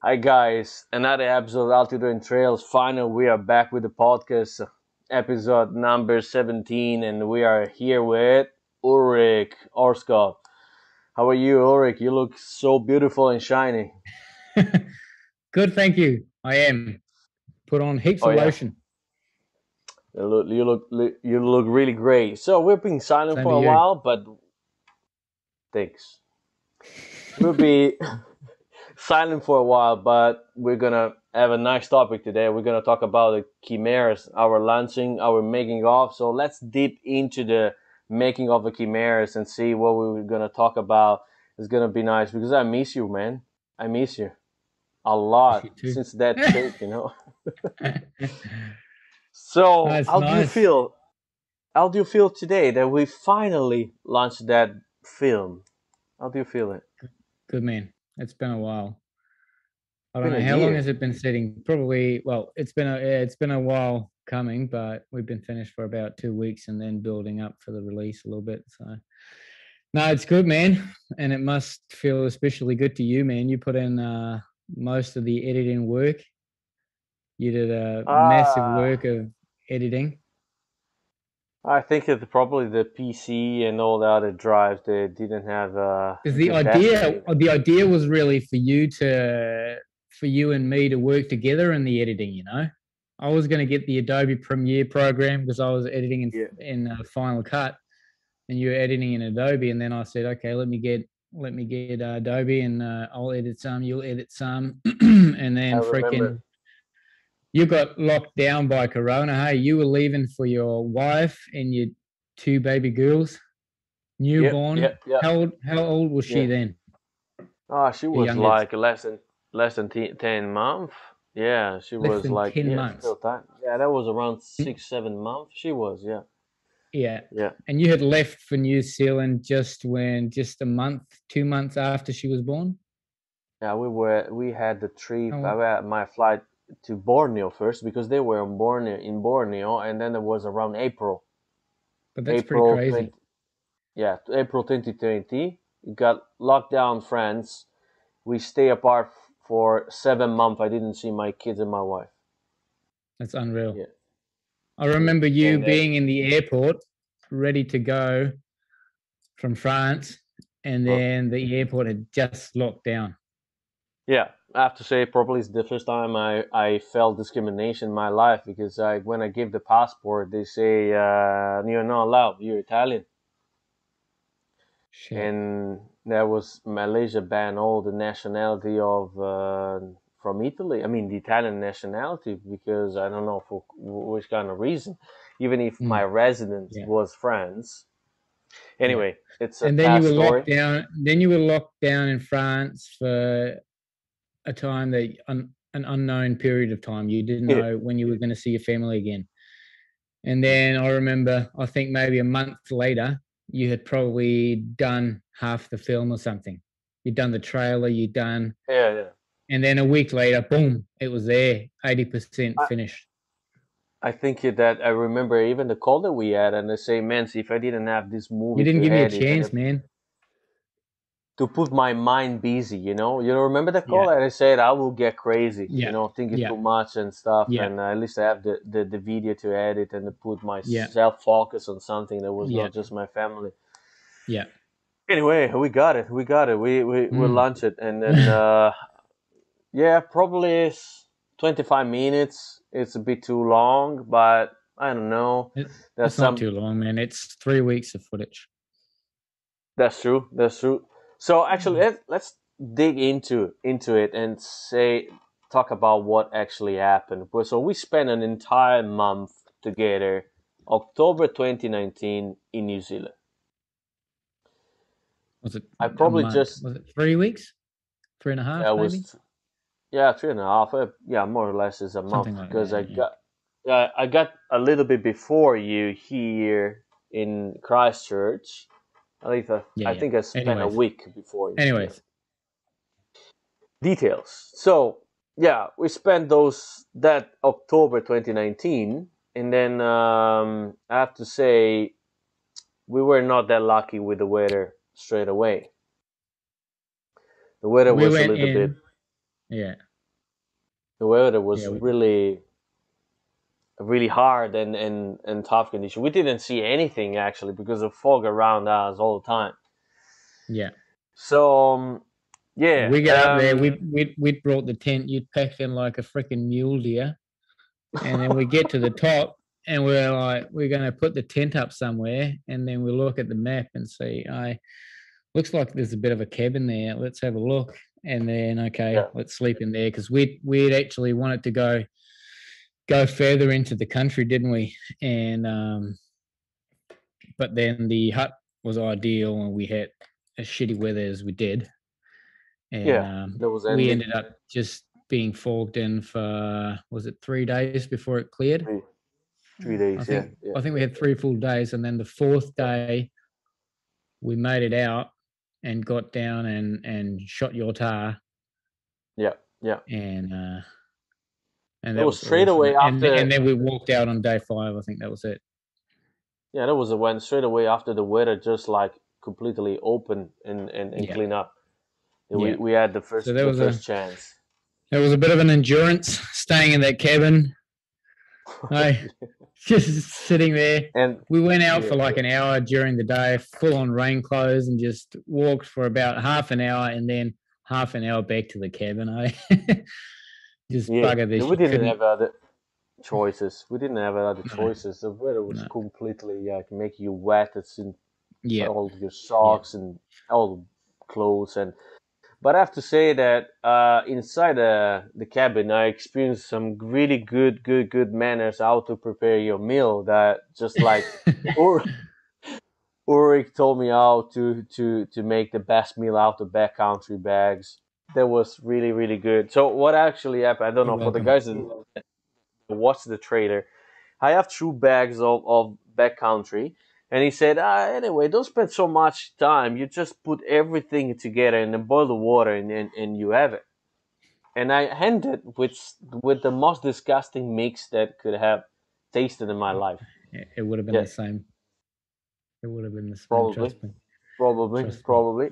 Hi guys, another episode of Altitude Trails. Finally, we are back with the podcast, episode number 17, and we are here with Ulrik Orskov. How are you, Ulrik? You look so beautiful and shiny. Good, thank you. I am. Put on heaps Oh of yeah, lotion. you look really great. So we've been silent Same for to a you. while, but thanks. We'll be silent for a while, but we're gonna have a nice topic today. We're gonna talk about the Chimeras, our launching, our making of. So let's deep into the making of the Chimeras and see what we're gonna talk about. It's gonna be nice because I miss you, man. I miss you a Miss you lot too. since that trip. So That's how do you nice. feel? How do you feel today that we finally launched that film? How do you feel it? Good man. It's been a while. I don't Been a know how long year. has it been sitting. Probably. Well, it's been a while coming, but we've been finished for about 2 weeks and then building up for the release a little bit. So no, it's good, man, and it must feel especially good to you, man. You put in most of the editing work. You did a massive Ah. work of editing. I think it's probably the PC and all the other drives they didn't have Because a good battery. the idea was really for you and me to work together in the editing. I was going to get the Adobe Premiere program because I was editing Yeah, in Final Cut, and you were editing in Adobe. And then I said, okay, let me get Adobe, and I'll edit some, you'll edit some, and I then remember. freaking you got locked down by Corona. Hey, you were leaving for your wife and your two baby girls, Yep, newborn. yep, yep. How old was Yeah. she then? She Your was youngest, like less than 10 months. Yeah, she less was than like 10 yeah, months. still time. Yeah, that was around Mm, 6 7 months. She was yeah, Yeah. yeah, And you had left for New Zealand just a month, 2 months after she was born? yeah. We had the trip. I Oh, had my flight to Borneo first because they were in Borneo, and then it was around but that's pretty April crazy. 20. Yeah, to April 2020. It got locked down France. We stay apart for 7 months. I didn't see my kids and my wife. That's unreal. Yeah, I yeah. remember you And then being in the airport, ready to go from France, and uh, then the airport had just locked down. yeah, I have to say probably it's the first time I felt discrimination in my life because when I give the passport they say you're not allowed. You're Italian, Shit. and that was Malaysia banned all the nationality of from Italy. I mean the Italian nationality because I don't know for which kind of reason. Even if my Mm, residence yeah, was France. yeah. Anyway, it's a And then you past were story. locked down. Then you were locked down in France for a time an unknown period of time. You didn't Yeah, know when you were going to see your family again. And then I remember, I think maybe a month later, you had probably done half the film or something. You'd done the trailer, you'd done, yeah, yeah. and then a week later, boom, it was there, 80% I, finished. I think that I remember even the call that we had, and they say, man, see, if I didn't have this You movie didn't to give me a edit and chance, man. to put my mind busy, remember the call Yeah, that I said I will get crazy, yeah, thinking yeah, too much and stuff, yeah, and at least I have the video to edit and to put yeah, myself focus on something that was yeah, not just my family. yeah. Anyway, we got it, we Mm. launched it, and then yeah, probably it's 25 minutes. It's a bit too long, but I don't know. There's It's not some. too long, man. It's 3 weeks of footage. That's true. That's true. So actually, Mm. let's dig into it and talk about what actually happened. So we spent an entire month together, October 2019 in New Zealand. Was it I a probably month? just Was it 3 weeks? Three and a yeah, half, it maybe? was yeah 3.5. Yeah, more or less is a month Something like because that. I Yeah. got yeah I got a little bit before you here in Christchurch. At least Yeah, I yeah. think I spent a Anyways, week before you. Yeah. anyways, Details. So yeah, we spent that October 2019, and then I have to say we were not that lucky with the weather straight away. The weather we was a went little bit in. Yeah. The weather Yeah, was really hard and tough condition. We didn't see anything actually because of fog around us all the time. yeah. So yeah, We get up there. We brought the tent. You'd packed in like a freaking mule deer, and then we get to the top, and we're like, we're going to put the tent up somewhere, and then we look at the map and see, I looks like there's a bit of a cabin there. Let's have a look, and then okay, yeah, let's sleep in there because we'd actually wanted to go further into the country, didn't we? And but then the hut was ideal, and we had as shitty weather as we did, and yeah. That was we ending ended up just being fogged in for, was it 3 days before it cleared? 3 days. Yeah, yeah, I think we yeah, had 3 full days, and then the fourth yeah, day we made it out and got down and shot your tar, yeah, yeah. and That that was was straight awesome. away And after. then we walked out on day 5. I think that was it. Yeah, that was when straight away after the weather just like completely open and Yeah, clean up. yeah. We had So the first chance. there was a bit of an endurance staying in that cabin. I just sitting there. And We went out yeah, for like an hour during the day, full on rain clothes, and just walked for about half an hour, and then half an hour back to the cabin. I just yeah, bugger yeah. this. We You didn't couldn't. have other choices. We didn't have other No, choices. The weather was no. completely make you wet. It's in Yeah, all your yeah. socks and all the clothes. And but I have to say that inside the cabin, I experienced some really good manners how to prepare your meal. That just like Ulrik told me how to make the best meal out of backcountry bags. That was really good. So what actually happened? I don't You're know for the welcome. guys that watch the trailer. I have 2 bags of backcountry, and he said, anyway, don't spend so much time. You just put everything together and then boil the water, and you have it. And I ended with the most disgusting mix that could have tasted in my life. It would have been Yeah, the same. It would have been the same. probably, Trust me. probably, Trust me. probably.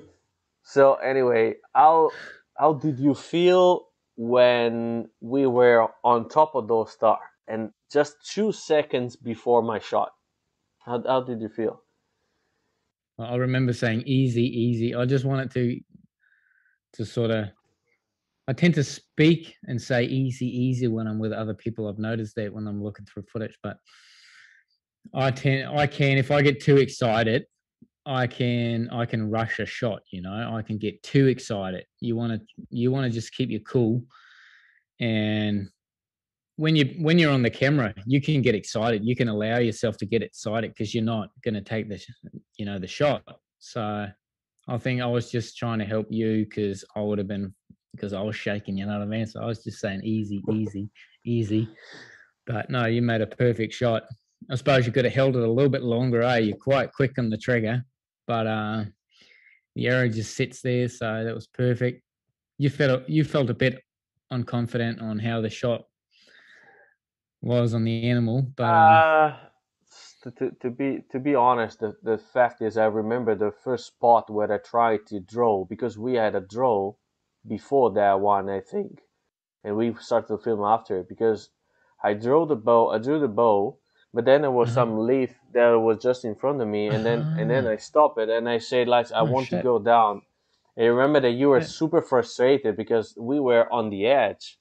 So anyway, how did you feel when we were on top of those stars and just 2 seconds before my shot? How did you feel? I remember saying easy, easy. I just wanted to sort of. I tend to speak and say easy, easy when I'm with other people. I've noticed that when I'm looking through footage, but I can, if I get too excited, I can rush a shot. I can get too excited. You want to just keep your cool, and when you're on the camera, you can get excited. You can allow yourself to get excited because you're not going to take the shot. So I think I was just trying to help you because I was shaking. You know what I mean? So I was just saying easy, easy, easy. But no, you made a perfect shot. I suppose you could have held it a little bit longer. You're quite quick on the trigger, but the arrow just sits there, so that was perfect. You felt a bit unconfident on how the shot was on the animal, but Uh, to be honest, the fact is, I remember the first spot where I tried to draw because we had a draw before that one, I think, and we started to film after it because I drew the bow, but then there was uh-huh. some leaf that was just in front of me, and then Uh-huh. I stopped it and I said like I Oh want to shit! go down. I remember that you were Uh, super frustrated because we were on the edge.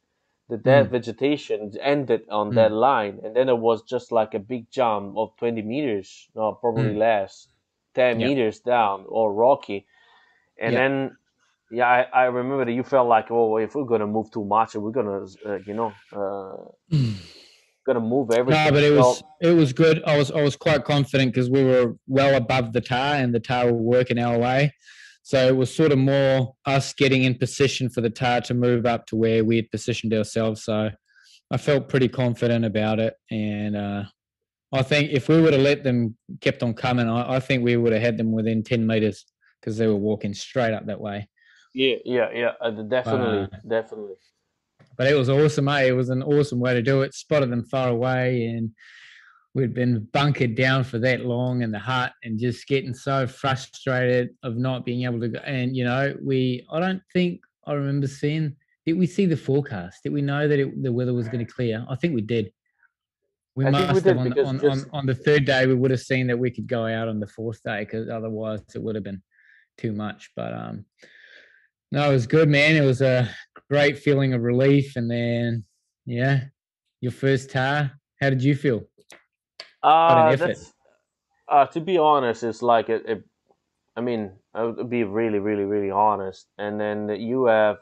The dead mm, vegetation ended on that mm, line, and then it was just like a big jump of 20 meters, no, probably mm. less, 10 Yeah, meters down, or rocky. And yeah. then, yeah, I remember that you felt like, oh, if we're gonna move too much, we're gonna, gonna move No, everything. but it So was it was good. I was quite confident because we were well above the tar, and the tar were working our way. So it was sort of more us getting in position for the tar to move up to where we had positioned ourselves. So I felt pretty confident about it, and I think if we would have let them kept on coming, I think we would have had them within 10 meters because they were walking straight up that way. yeah, yeah, yeah, But definitely, definitely. but it was awesome, eh? It was an awesome way to do it. Spotted them far away, and we'd been bunkered down for that long in the hut and just getting so frustrated of not being able to go. And I don't think I remember seeing Did we see the forecast? Did we know that the weather was going to clear? I think we did. We I think we must have did because just on the third day. We would have seen that we could go out on the fourth day, because otherwise it would have been too much. But no, it was good, man. It was a great feeling of relief. And then, yeah, your first tar. How did you feel? What an effort. that's to be honest, it's like I mean, I would be really, really, really honest. And then you have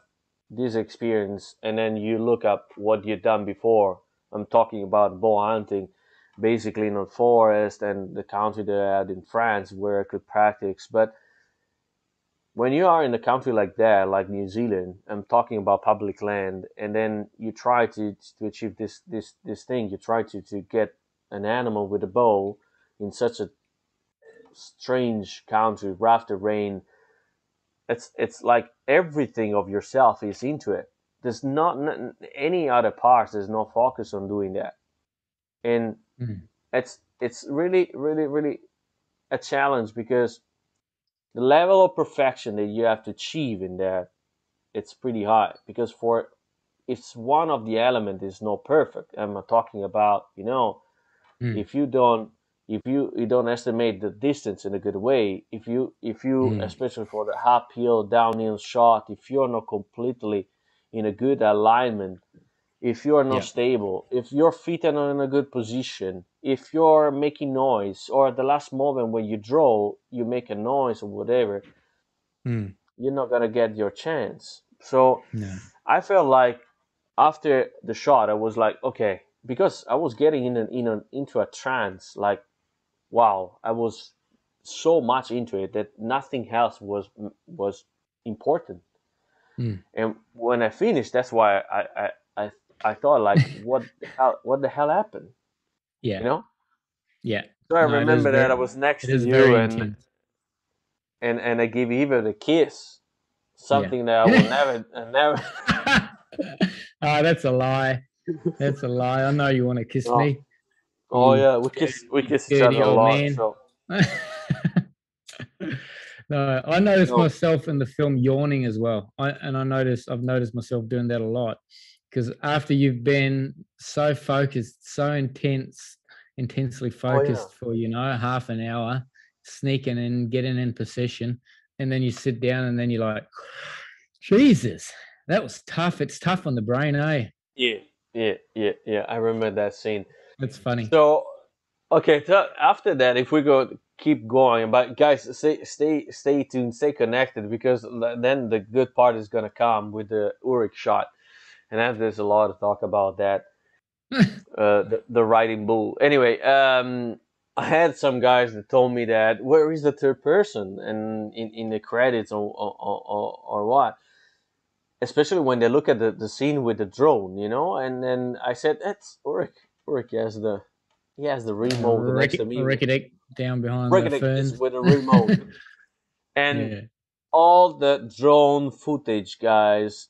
this experience, and then you look up what you've done before. I'm talking about bow hunting, basically in the forest and the country that I had in France where I could practice. But when you are in a country like that, like New Zealand, I'm talking about public land, and then you try to achieve this thing. You try to get an animal with a bow in such a strange country, rough terrain. It's like everything of yourself is into it. There's not any other parts. There's no focus on doing that, and Mm, it's really really really a challenge because the level of perfection that you have to achieve in that it's pretty high because for it's one of the element is not perfect. I'm talking about mm, if you don't if you don't estimate the distance in a good way, if you mm. especially for the uphill downhill shot, if you're not completely in a good alignment, if you are not Yeah. stable, if your feet are not in a good position, if you're making noise, or at the last moment when you draw you make a noise or whatever, Mm, you're not gonna get your chance. So no. I felt like after the shot I was like, okay, because I was getting into a trance, like wow, I was so much into it that nothing else was important. Mm. And when I finished, that's why I thought like, what the hell happened? Yeah. You know. Yeah. So I No, remember that I was it next to is you, very and intense. and I gave Eva the kiss, Yeah. something that I will never. Oh, that's a lie. That's a lie. I know you want to kiss Oh, me. oh You yeah, we you kiss each other dirty a old lot. man. So No, I noticed no, myself in the film yawning as well. I've noticed myself doing that a lot, because after you've been so focused, so intensely oh yeah, focused for half an hour, sneaking and getting in position, and then you sit down and then you're like, Jesus, that was tough. It's tough on the brain, eh? yeah, yeah. I remember that scene. That's funny. So, okay, so after that, if we go keep going, but guys, stay tuned, stay connected because then the good part is gonna come with the Ulrik shot, and then there's a lot to talk about that. The riding bull. Anyway, I had some guys that told me that where is the third person and in the credits or what, especially when they look at the scene with the drone, and then I said that's Ulrik. Ulrik he has the remote next to me. Ricky Dick down behind the Brigadek is ferns. with a remote. And Yeah. all the drone footage, guys,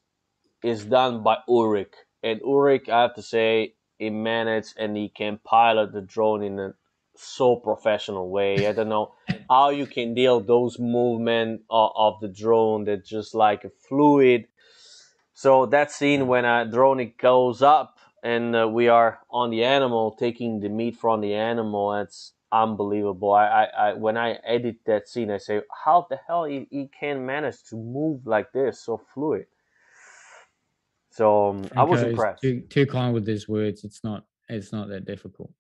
is done by Ulrik. And Ulrik, I have to say, he managed and he can pilot the drone in a so professional way. I don't know how you can deal those movement of the drone that just like a fluid. So that scene when a drone goes up and we are on the animal, taking the meat from the animal, it's unbelievable. I when I edit that scene, I say, how the hell he can manage to move like this, so fluid. So I was Franco is impressed. too kind with his words. It's not that difficult.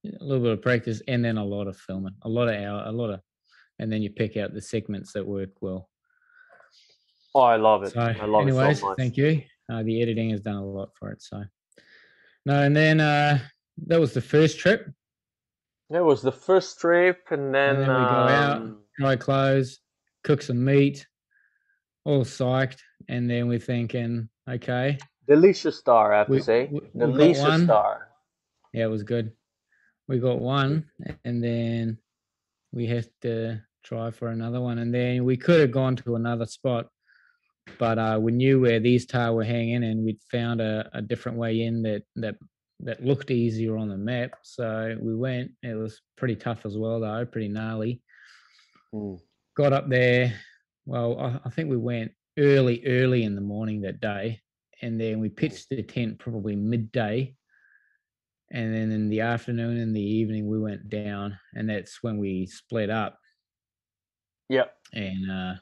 A little bit of practice and then a lot of filming, and then you pick out the segments that work well. Oh, I love it. So, I love it so anyways, much. thank you. The editing has done a lot for it. So no, and then that was the first trip, It was the first trip, and and then then we go out, dry clothes, cook some meat, all psyched, and then we're thinking, okay, delicious star, I have to we say, we, we got delicious one. star. Yeah, it was good. We got one, and then we had to try for another one, and then we could have gone to another spot, but we knew where these tar were hanging, and we'd found a different way in that looked easier on the map. So we went. It was pretty tough as well, though, pretty gnarly. Mm. Got up there. Well, I think we went early in the morning that day, and then we pitched the tent probably midday, and then in the afternoon and the evening we went down, and that's when we split up. Yeah, And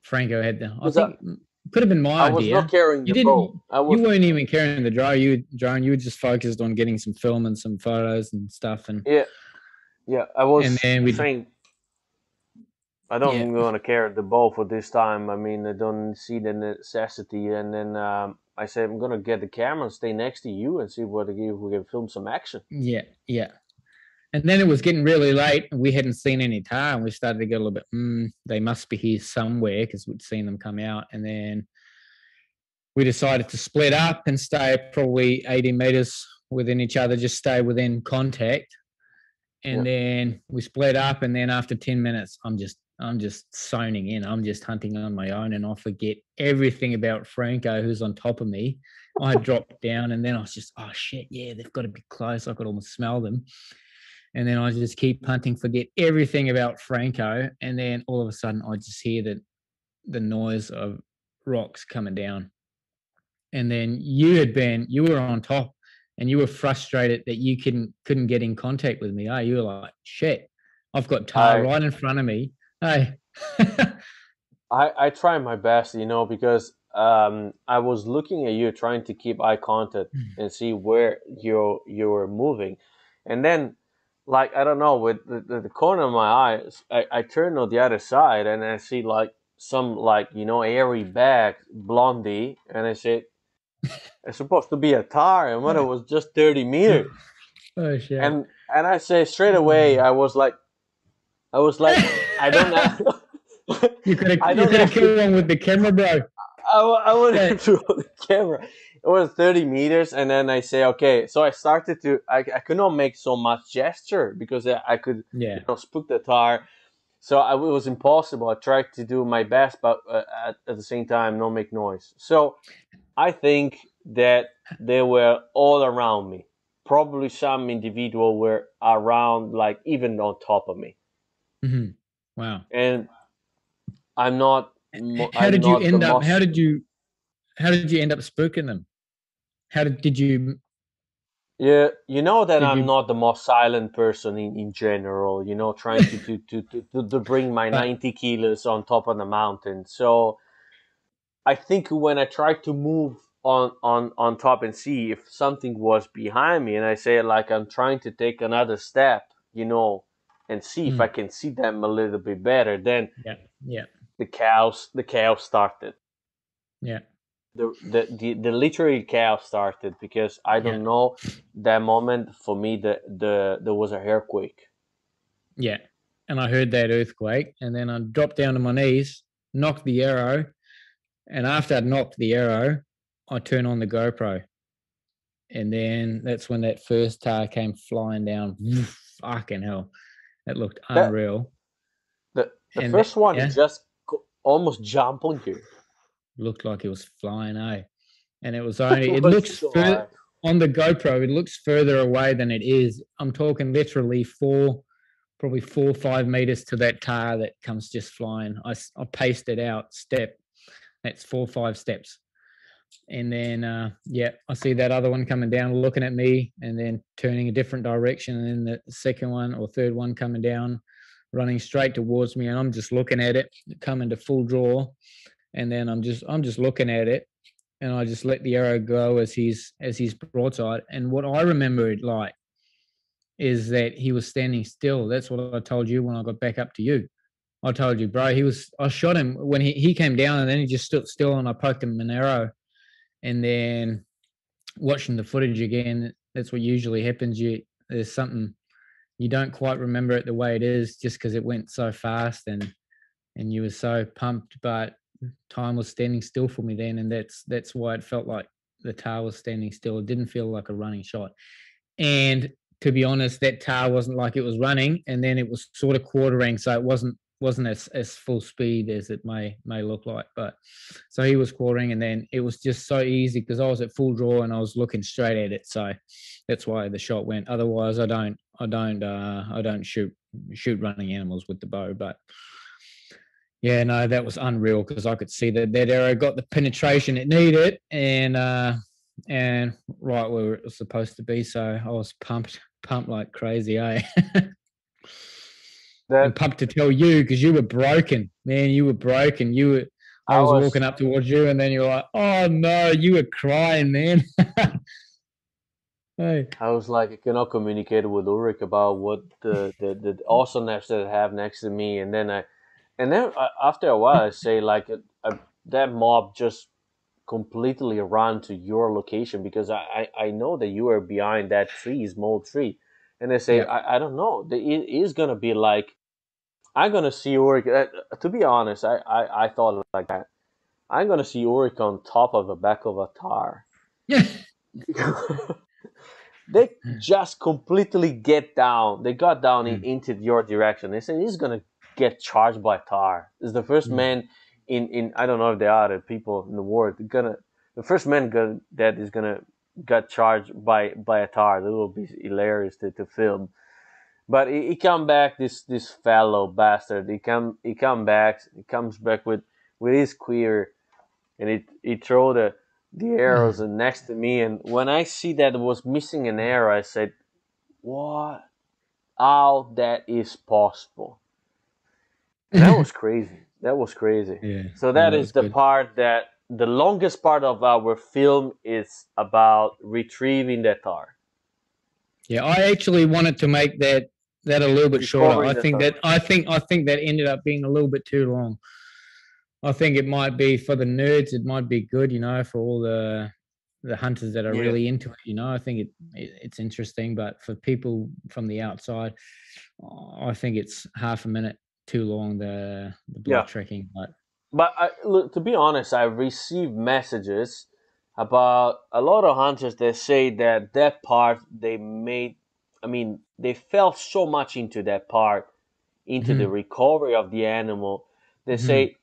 Franco had the, I because think could have been I my was not idea. carrying You the bow. didn't. I was You weren't even carrying the drone. You were just focused on getting some film and some photos and stuff, yeah, yeah. I and was then we, saying I yeah, don't want to carry the bow for this time. I mean, I don't see the necessity. And then I said I'm gonna get the camera and stay next to you and see what if we can film some action. yeah, yeah. And then it was getting really late, and we hadn't seen any tar, and we started to get a little bit. They must be here somewhere because we'd seen them come out, and then we decided to split up and stay probably 80 meters within each other, just stay within contact. Yeah. And then we split up, and then after 10 minutes, I'm just zoning in. I'm just hunting on my own, and I forget everything about Franco, who's on top of me. I dropped down, and then I was just, oh shit, yeah, they've got to be close. I could almost smell them. And then I just keep hunting, forget everything about Franco, and then all of a sudden I just hear the noise of rocks coming down. And then you were on top, and you were frustrated that you couldn't get in contact with me. Oh, you were like, shit, I've got tar I right in front of me. Hey. I try my best, because I was looking at you, trying to keep eye contact and see where you're moving, and then, like, I don't know, with the corner of my eyes, I turn on the other side and I see like some, like, airy bag blondie, and I said it's supposed to be a tar, and when it was just 30 meters, Oh shit. and I say straight away, I was like, I don't know. You could have I you don't could have know. killed one with the camera, bro. I Yeah. wanted to throw the camera. It was 30 meters, and then I say, okay. So I started to. I could not make so much gesture because I could, Yeah. spook the tar. So it was impossible. I tried to do my best, but at the same time, not make noise. So I think that they were all around me. Probably some individual were around, like even on top of me, Mm-hmm. Wow. and I'm not. How I'm did you not the end up? most. How did you end up spooking them? How Yeah, you know that did I'm you? not the most silent person in general, trying to bring my But 90 kilos on top of the mountain. So I think when I try to move on top and see if something was behind me, and I say, like, I'm trying to take another step, and see if I mm, can see them a little bit better, then yeah, yeah, the chaos started. yeah, The literary chaos started because I yeah, don't know, that moment for me, there was a earthquake. yeah. And I heard that earthquake, and then I dropped down to my knees, knocked the arrow, and after I'd knocked the arrow, I turned on the GoPro, and then that's when that first tar came flying down. Fucking hell, that looked That unreal. the And first one yeah, just almost jumped on you. looked like it was flying. And it was It only it was looks so high. on the GoPro. It looks further away than it is. I'm talking literally probably 4 or 5 meters to that tar that comes just flying. I paced it out step. That's 4 or 5 steps. And then, yeah, I see that other one coming down, looking at me, and then turning a different direction. And then the second one or third one coming down, running straight towards me. And I'm just looking at it, coming to full draw. And then I'm just looking at it, and I just let the arrow go as he's broadside. And what I remember it like is that he was standing still. That's what I told you when I got back up to you. I told you, bro, I shot him when he came down, and then he just stood still, and I poked him an arrow. And then watching the footage again, that's what usually happens. There's something you don't quite remember it the way it is, just because it went so fast, and you were so pumped, but time was standing still for me then, and that's why it felt like the tar was standing still. It didn't feel like a running shot. And to be honest, that tar wasn't like it was running, and then it was sort of quartering, so it wasn't as full speed as it may look like. But so he was quartering, and then it was just so easy because I was at full draw and I was looking straight at it. So that's why the shot went. Otherwise, I don't shoot running animals with the bow. But Yeah, no, that was unreal because I could see that arrow got the penetration it needed, and right where it was supposed to be. So I was pumped like crazy, eh? And That pumped to tell you because you were broken, man. You were broken. I I was was walking up towards you, and then you were like, "Oh no!" You were crying, man. Hey, I was like, I cannot communicate with Ulrik about what the awesomeness that I have next to me, and then after a while, I say like that mob just completely run to your location because I know that you are behind that tree, small tree, and they say yeah. I don't know, it is gonna be like I'm gonna see Ulrik. To be honest, I thought like that. I'm gonna see Ulrik on top of the back of a tar. They just completely get down. They got down Mm, into your direction. They said he's gonna get charged by tar. Is the first mm, man in I don't know if there are the people in the world gonna the first man that is gonna get charged by a tar. That will be hilarious to film. But he come back this fellow bastard. He comes back with his queer and he throw the arrows next to me. And when I see that it was missing an arrow, I said, "What? How that is possible?" And that was crazy. That was crazy. yeah, So no, that that is was the good. part that the longest part of our film is about retrieving that tar, Yeah, I actually wanted to make that a little bit shorter. recovering the tar. I think that ended up being a little bit too long. I think it might be for the nerds. It might be good, for all the hunters that are Yeah, really into it. I think it's interesting, but for people from the outside, I think it's half a minute too long. The blood yeah. tracking, but But look, to be honest, I received messages about a lot of hunters that say that that part they made. I mean, they fell so much into that part, into the Mhm, recovery of the animal. They mhm, say,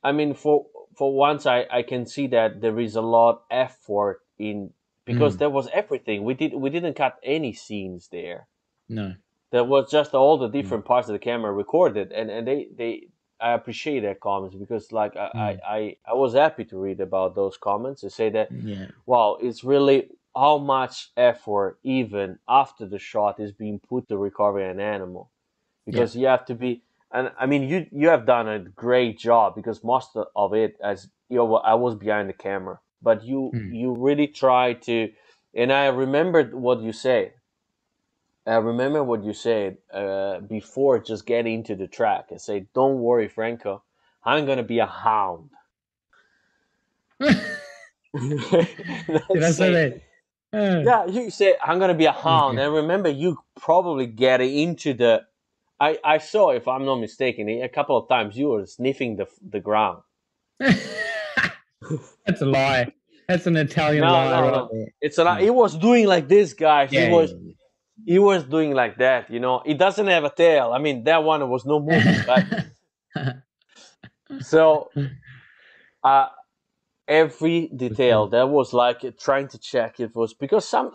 I mean, for once, I can see that there is a lot effort in because mm, there was everything. We didn't cut any scenes there. no, That was just all the mm, different parts of the camera recorded, and they I appreciate their comments because like mm, I was happy to read about those comments. They say that yeah, wow, it's really how much effort even after the shot is being put to recover an animal yeah, because you have to be. And I mean you have done a great job because most of it as I was behind the camera, but mm, you really try to. And I remembered what you say. I remember what you said before just getting into the track. I said, "Don't worry, Franco, I'm gonna be a hound." Did Let's I say say, that? Uh, yeah, you say I'm gonna be a hound, okay. and remember, you probably get into the. I saw, if I'm not mistaken, a couple of times you were sniffing the ground. That's a lie. That's an Italian No, lie no, right no. there. It's a. No. He was doing like this, guys. Yeah, yeah, He was doing like that. He doesn't have a tail. I mean, that one was no moving, but yeah. so. Uh, every It was good. detail that was like trying to check it was because some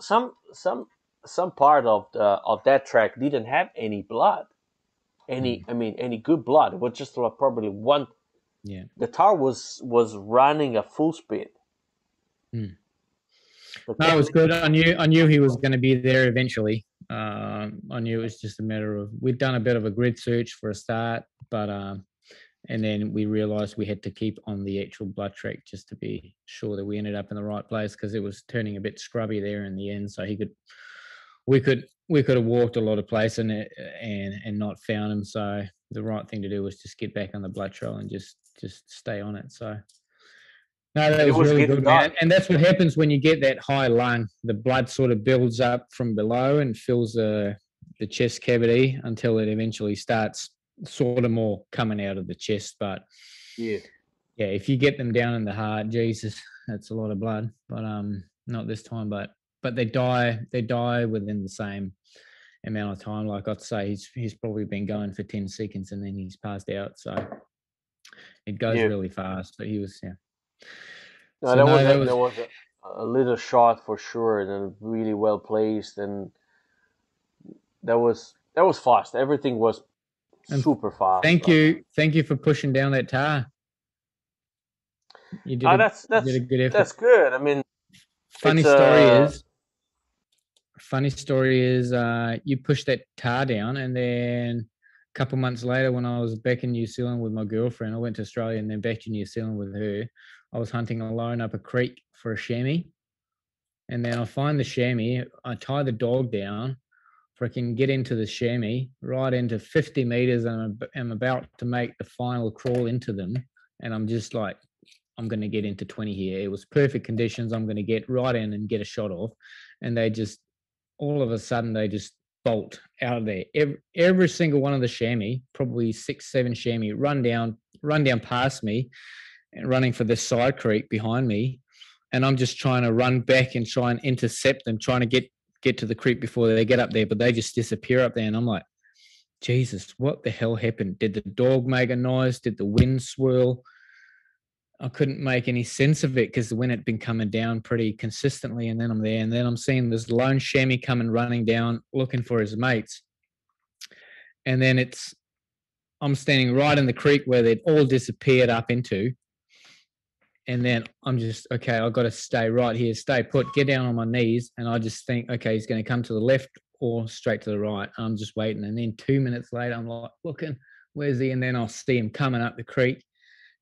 part of that track didn't have any blood, Mm, any good blood. It was just like probably one. yeah. The tar was running at full speed. Mm. No, it Okay. was good. I knew he was going to be there eventually. I knew it was just a matter of we'd done a bit of a grid search for a start, but and then we realized we had to keep on the actual blood track just to be sure that we ended up in the right place because it was turning a bit scrubby there in the end. So we could have walked a lot of place and not found him. So the right thing to do was just get back on the blood trail and just stay on it. So no, that And it was was really getting good, man. dark. And that's what happens when you get that high lung. The blood sort of builds up from below and fills the chest cavity until it eventually starts sort of more coming out of the chest. But Yeah. yeah, if you get them down in the heart, Jesus, that's a lot of blood. But not this time. But they die within the same amount of time. Like I'd say, he's probably been going for 10 seconds and then he's passed out. So it goes Yeah. really fast. But he was, yeah. No, So no, that there was was a little shot for sure, and really well placed, and that was fast. Everything was And super fast. thank you for pushing down that tar. You Ah, did a good effort. that's good. I mean, Funny it's story is, you pushed that tar down, and then a couple months later, when I was back in New Zealand with my girlfriend, I went to Australia and then back to New Zealand with her. I was hunting alone up a creek for a chamois, and then I find the chamois. I tie the dog down, freaking get into the chamois, right into 50 meters, and I'm about to make the final crawl into them, and I'm just like, I'm going to get into 20 here. It was perfect conditions. I'm going to get right in and get a shot off. And they just, all of a sudden, they just bolt out of there. Every single one of the chamois, probably 6, 7 chamois, run down past me and running for this side creek behind me. And I'm just trying to run back and try and intercept them, trying to get to the creek before they get up there, but they just disappear up there. And I'm like, Jesus, what the hell happened? Did the dog make a noise? Did the wind swirl? I couldn't make any sense of it because the wind had been coming down pretty consistently. And then I'm there, and then I'm seeing this lone chamois coming running down looking for his mates. And then I'm standing right in the creek where they'd all disappeared up into. And then I'm just, okay, I've got to stay right here, stay put, get down on my knees. And I just think, okay, he's going to come to the left or straight to the right. I'm just waiting. And then 2 minutes later, I'm like, looking, where's he? And then I'll see him coming up the creek.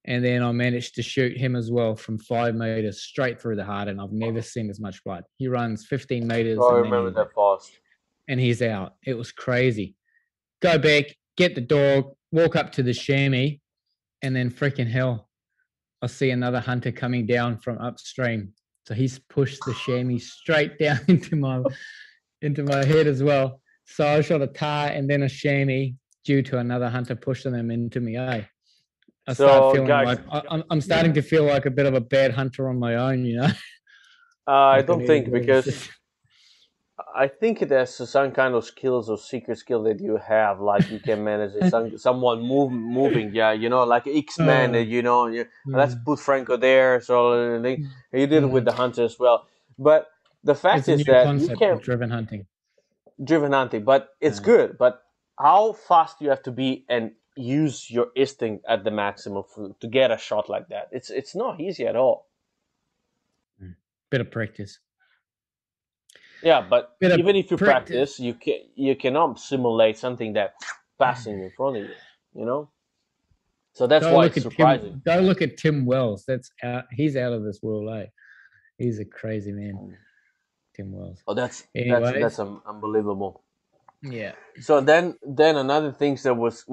And then I managed to shoot him as well from 5 meters straight through the heart. And I've never seen as much blood. He runs 15 meters I and remember that fast. and he's out. It was crazy. Go back, get the dog, walk up to the chamois, and then freaking hell, I see another hunter coming down from upstream. So he's pushed the chamois straight down into my head as well. So I shot a tar and then a chamois due to another hunter pushing them into me. I start feeling guys, like I'm starting to feel like a bit of a bad hunter on my own, you know. I Like I don't need a think bit of because I think there's some kind of skills or secret skill that you have, like you can manage someone moving, yeah, like X-Men, let's put Franco there, so you did it with the hunter as well. But the fact It's a is new that you concept can of driven hunting. driven hunting, but it's good. But how fast you have to be and use your instinct at the maximum to get a shot like that? It's not easy at all. Bit of practice. Yeah, but Bit of even if you practice. practice, you cannot simulate something that passing in front of you. You know, so that's Go why look it's at Tim. surprising. Go look at Tim Wells. That's out. He's out of this world, eh? He's a crazy man, Tim Wells. Oh, that's Anyways, unbelievable. yeah. So then another things that was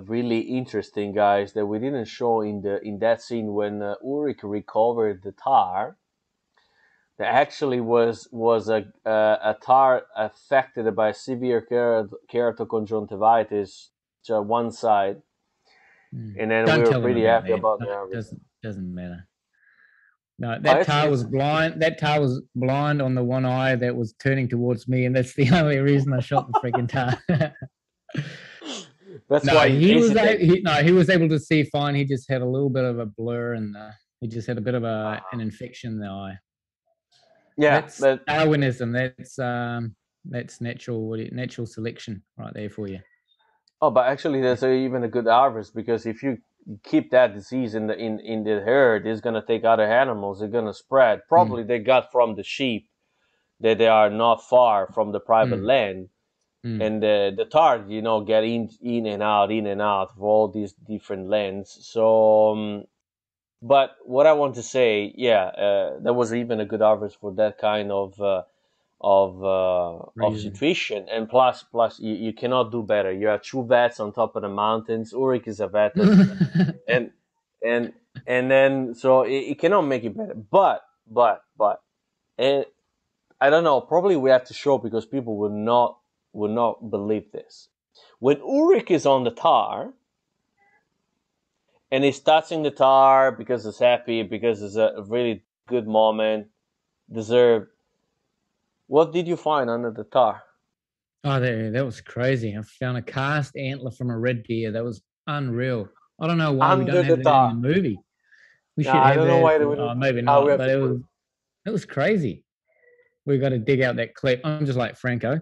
really interesting, guys, that we didn't show in that scene when Ulrik recovered the tar. There actually was a tar affected by severe keratoconjunctivitis to one side, and then we Don't were tell him pretty about happy that. about No, the it harvest. doesn't matter. No, Oh, that tar it's was blind. That tar was blind on the one eye that was turning towards me, and that's the only reason I shot the freaking tar. that's No, why you hesitate. he was able to see fine. He just had a little bit of a blur, and he just had a bit of an infection in the eye. Yeah, That's but Darwinism. That's natural selection right there for you. oh, but actually, there's even a good harvest because if you keep that disease in the herd, it's gonna take other animals. It's gonna spread. Mm, Probably they got from the sheep that they are not far from the private mm, land, mm. and the tar, get in and out of all these different lands. So, but what I want to say, yeah, there was even a good harvest for that kind of Reason. situation, and plus you cannot do better. You have two vets on top of the mountains. Ulrik is a vet, and and and then so it cannot make it better. But and I don't know. Probably we have to show because people will not believe this. When Ulrik is on the tar and he's touching the tar because he's happy, because it's a really good moment, deserved. What did you find under the tar? Oh, that was crazy. I found a cast antler from a red deer. That was unreal. I don't know why we don't Under the have that in the tar. movie. We Yeah, should I have don't know that. why they wouldn't. Maybe We not, have but to put it. it was crazy. We got to dig out that clip. I'm just like Franco.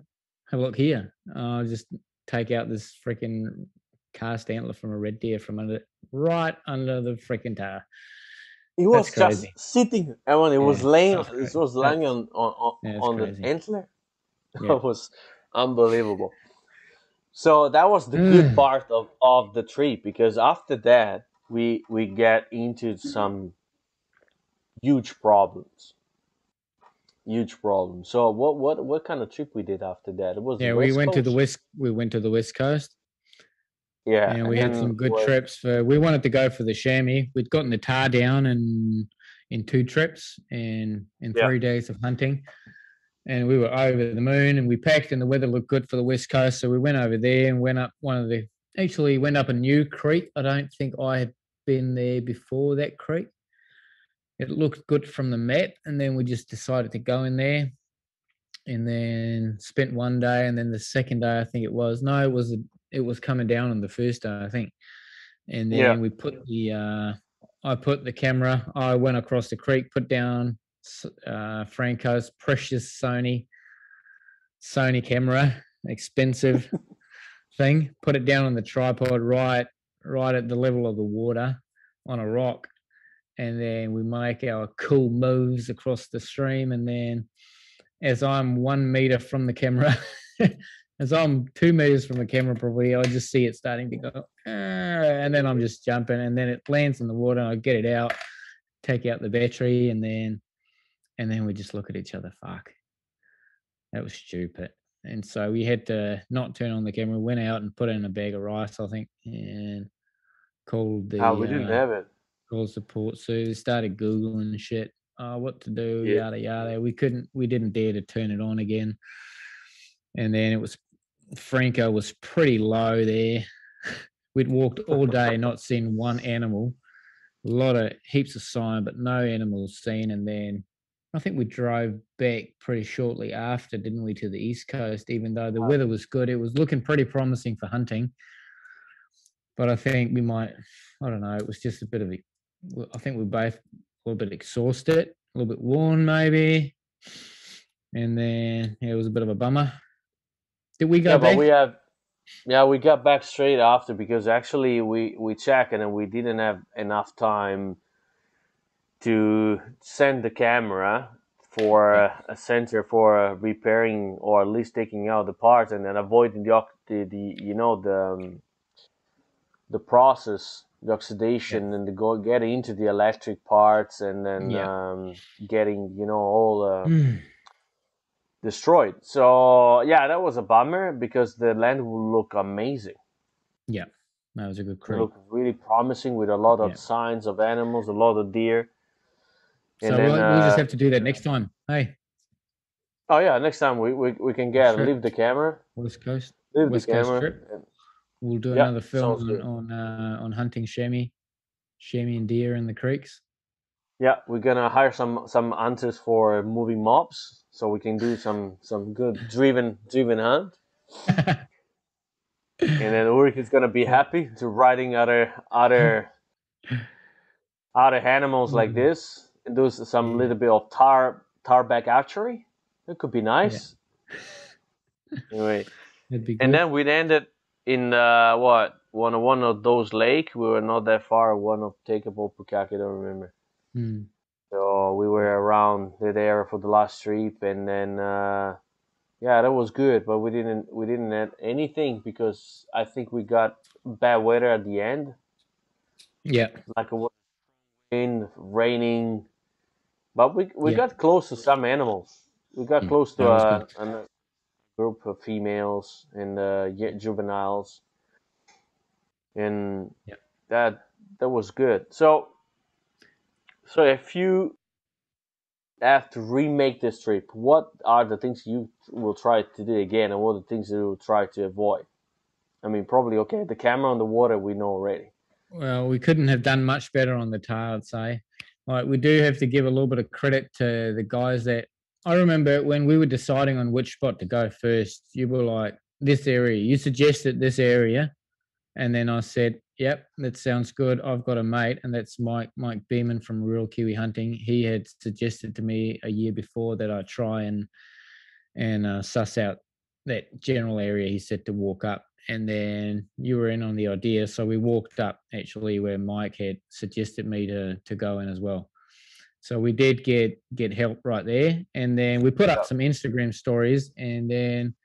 Have a look here. Just take out this freaking cast antler from a red deer from right under the freaking tail. It That's was just crazy. sitting, and when it was Yeah, laying, that's it crazy. was lying That's on the crazy. antler. Yeah. That was unbelievable. So that was the good part of the trip, because after that we get into some huge problems. Huge problems. So what kind of trip we did after that? It was the Yeah, we West went to the Coast. west. We went to the west coast, Yeah, and and we had then some it good was trips. We wanted to go for the chamois. We'd gotten the tar down in 2 trips and in yeah. 3 days of hunting, and we were over the moon. And we packed, and the weather looked good for the west coast, so we went over there and went up one of the. Actually, went up a new creek. I don't think I had been there before that creek. It looked good from the map, and then we just decided to go in there, and then spent one day, and then the second day I think it was no, it was coming down on the first day I think, and Yeah. then we put the I put the camera. I went across the creek, put down Franco's precious Sony camera, expensive thing. Put it down on the tripod, right at the level of the water, on a rock, and then we make our cool moves across the stream, and then as I'm 1 meter from the camera, as I'm 2 meters from the camera, probably, I just see it starting to go, and then I'm just jumping, and then it lands in the water, and I get it out, take out the battery, and then we just look at each other. Fuck, that was stupid. And so we had to not turn on the camera, went out and put in a bag of rice, I think, and called We didn't the have it. called support. So they started Googling shit, what to do, Yeah. yada yada. We didn't dare to turn it on again. And then it was Franco was pretty low there. We'd walked all day, not seen one animal. A lot of heaps of sign, but no animals seen. And then I think we drove back pretty shortly after, didn't we, to the East Coast, even though the weather was good. It was looking pretty promising for hunting. But I think we might, I don't know, it was just a bit of I think we're both a little bit exhausted, a little bit worn maybe. And then yeah, it was a bit of a bummer. Did we go Yeah, but back? we got back straight after, because actually we checked and then we didn't have enough time to send the camera for Yeah. a center for repairing, or at least taking out the parts, and then avoiding the the process, the Yeah. oxidation, and the go getting into the electric parts, and then Yeah. getting all destroyed. So yeah, that was a bummer, because the land will look amazing. Yeah. That was a good It creek. looked really promising, with a lot Yeah. of signs of animals, a lot of deer, and So then we'll just have to do that next time. Hey, oh yeah, next time we can get trip, leave the camera, leave the West Coast camera. trip. And, We'll do yeah, another film sounds good. on hunting chamois and deer in the creeks. Yeah, we're gonna hire some hunters for moving mobs, so we can do some good driven hunt. And then Ulrik is gonna be Yeah. happy to riding other animals like Mm, this, and do some yeah. little bit of tarback archery. That could be Yeah. nice. Anyway, That'd be and good. then we landed in what one of those lake. We were not that far. One of Takeable Pukaki, I don't remember. Mm, So we were yeah. around there for the last trip, and then yeah, that was good. But we didn't have anything, because I think we got bad weather at the end, Yeah. like it was raining. But we Yeah. got close to some animals. We got close to That was good. a group of females and juveniles, and Yeah. that was good. So if you have to remake this trip, what are the things you will try to do again, and what are the things you will try to avoid? I mean, probably okay. The camera on the water we know already. Well, we couldn't have done much better on the tail, I'd say. Like, we do have to give a little bit of credit to the guys that I remember when we were deciding on which spot to go first. You were like, this area. You suggested this area, and then I said, "Yep, that sounds good." I've got a mate, and that's Mike Beeman from Real Kiwi Hunting. He had suggested to me a year before that I try and suss out that general area he said to walk up, and then you were in on the idea, so we walked up actually where Mike had suggested me to go in as well. So we did get help right there, and then we put up Yeah. some Instagram stories, and then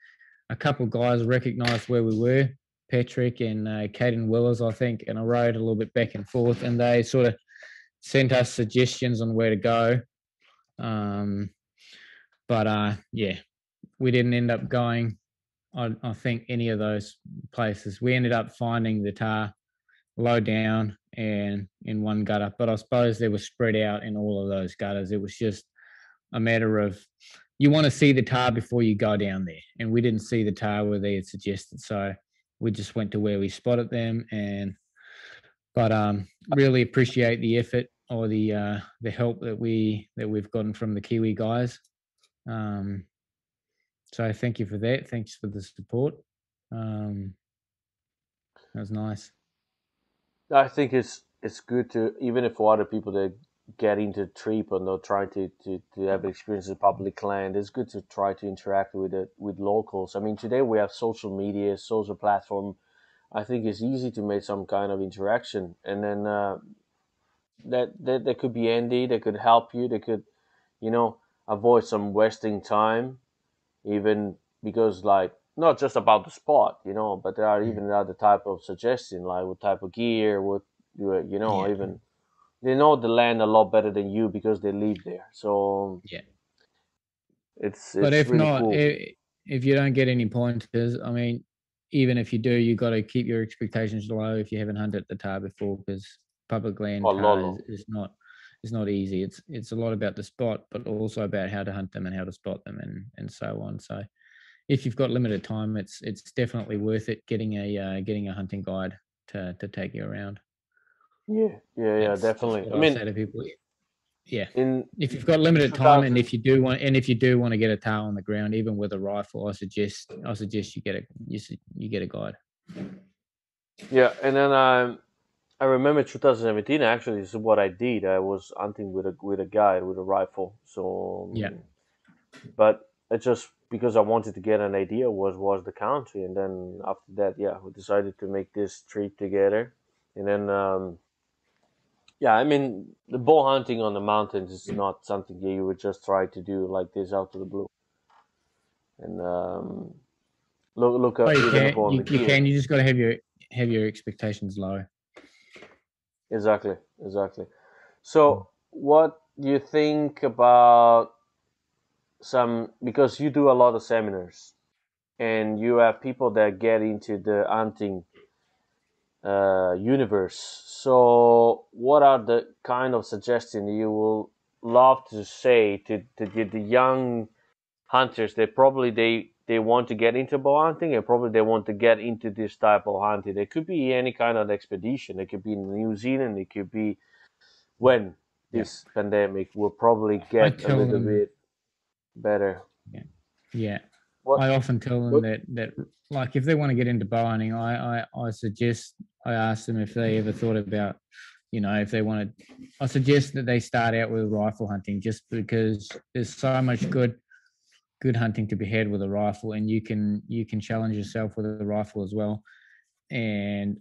a couple of guys recognized where we were, Patrick and Caden Willers, I think, and I rode a little bit back and forth, and they sort of sent us suggestions on where to go. Um, but yeah, we didn't end up going. I think any of those places. We ended up finding the tar low down and in one gutter, but I suppose they were spread out in all of those gutters. It was just a matter of you want to see the tar before you go down there, and we didn't see the tar where they had suggested, so we just went to where we spotted them. And but really appreciate the effort or the help that we've gotten from the Kiwi guys. Um, so thank you for that. Thanks for the support. Um, that was nice. I think it's good to, even if for other people that get into trip or not trying to have experiences in public land, it's good to try to interact with it with locals. I mean, today we have social media, social platform. I think it's easy to make some kind of interaction, and then that could be handy. They could help you. They could, you know, avoid some wasting time, even because like not just about the spot, but there are Mm. even other type of suggestion, like what type of gear, what Yeah, even they know the land a lot better than you because they live there. So yeah. But it's if really not, cool. if you don't get any pointers, I mean, even if you do, you got to keep your expectations low if you haven't hunted the tar before, because public land Oh, tar Lolo. is not easy. It's a lot about the spot, but also about how to hunt them and how to spot them and so on. So if you've got limited time, it's definitely worth it getting a hunting guide to take you around. Yeah, yeah, yeah, That's definitely. what I I mean, say to people. Yeah, in if you've got limited time, and 2000, if you do want to get a tail on the ground, even with a rifle, I suggest you get a guide. yeah, and then I remember 2017. Actually, this is what I did. I was hunting with a guide with a rifle. So, Yeah, but it just because I wanted to get an idea was the country, and then after that, yeah, we decided to make this trip together, and then yeah, I mean the bow hunting on the mountains is not something that you would just try to do like this out of the blue, and look oh, at you even can upon you, the you gear. can you just got to have your expectations low. Exactly, exactly. Mm. So, what do you think about some, because you do a lot of seminars and you have people that get into the hunting universe. So, what are the kind of suggestions you will love to say to the young hunters that probably they want to get into bow hunting and probably they want to get into this type of hunting? It could be any kind of expedition. It could be in New Zealand. It could be when Yeah, this pandemic will probably I get a tell little them. bit better. Yeah, yeah. What I often tell them what that like if they want to get into bow hunting, I ask them if they ever thought about, if they wanted. I suggest that they start out with rifle hunting, just because there's so much good hunting to be had with a rifle, and you can challenge yourself with a rifle as well. And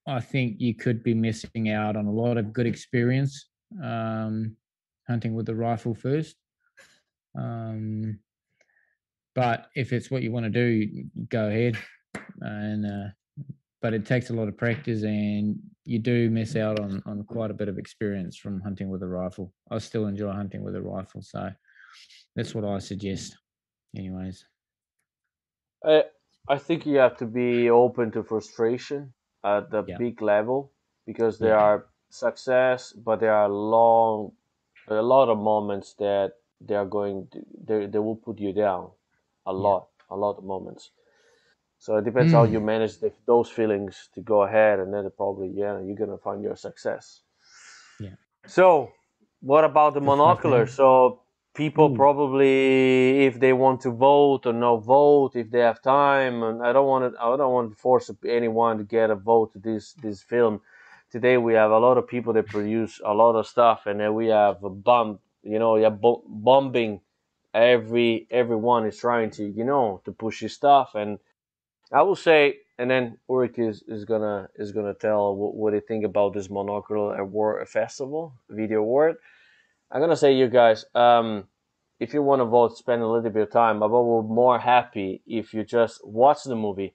I think you could be missing out on a lot of good experience um, hunting with the rifle first. Um, but if it's what you want to do, go ahead. And but it takes a lot of practice, and you do miss out on quite a bit of experience from hunting with a rifle. I still enjoy hunting with a rifle, so that's what I suggest. Anyways, I I think you have to be open to frustration at the yeah, big level because there yeah, are success, but there are a lot of moments that they will put you down yeah. a lot of moments. So it depends how you Mm, manage those feelings to go ahead, and then probably yeah you're gonna find your success. yeah. So, what about the Good stuff, monocular? man. So, people Ooh, probably, if they want to vote or no vote, if they have time, and I don't want to force anyone to get a vote to this film. Today we have a lot of people that produce a lot of stuff, and then we have a bomb, yeah, bombing everyone is trying to to push his stuff, and I will say, and then Ulrik is gonna tell what they think about this monocular award festival video award. I'm gonna say, you guys, if you want to vote, spend a little bit of time. But we're more happy if you just watch the movie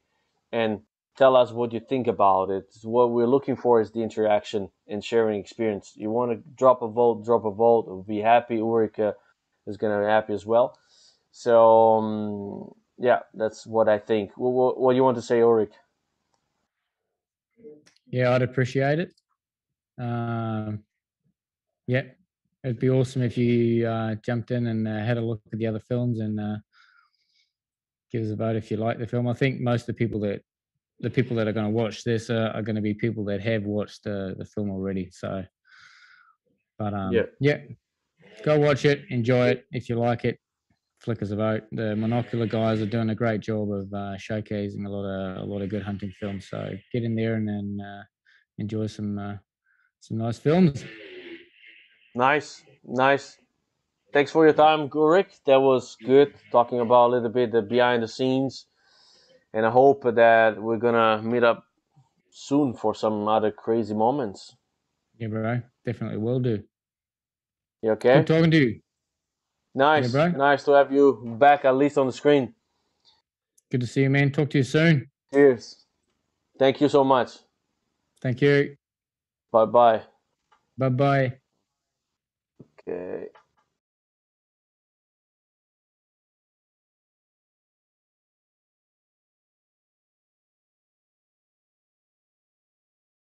and tell us what you think about it. What we're looking for is the interaction and sharing experience. You want to drop a vote, drop a vote. We'll be happy. Ulrika is gonna be happy as well. So yeah, that's what I think. What do you want to say, Ulrik? Yeah, I'd appreciate it. Um, yeah, it'd be awesome if you jumped in and had a look at the other films and give us a vote if you like the film. I think most of the people that are going to watch this are going to be people that have watched the film already. So, but Yeah. yeah, go watch it, enjoy it. If you like it, flick us a vote. The Monocular guys are doing a great job of showcasing a lot of good hunting films. So get in there and then enjoy some nice films. Nice, nice. Thanks for your time, Ulrik. That was good talking about a little bit the behind the scenes, and I hope that we're gonna meet up soon for some other crazy moments. Yeah, bro, definitely will do. You Good okay? talking to you. Yeah, Nice, bro. nice to have you back at least on the screen. Good to see you, man. Talk to you soon. Cheers. Thank you so much. Thank you. Bye bye. Bye bye. Okay.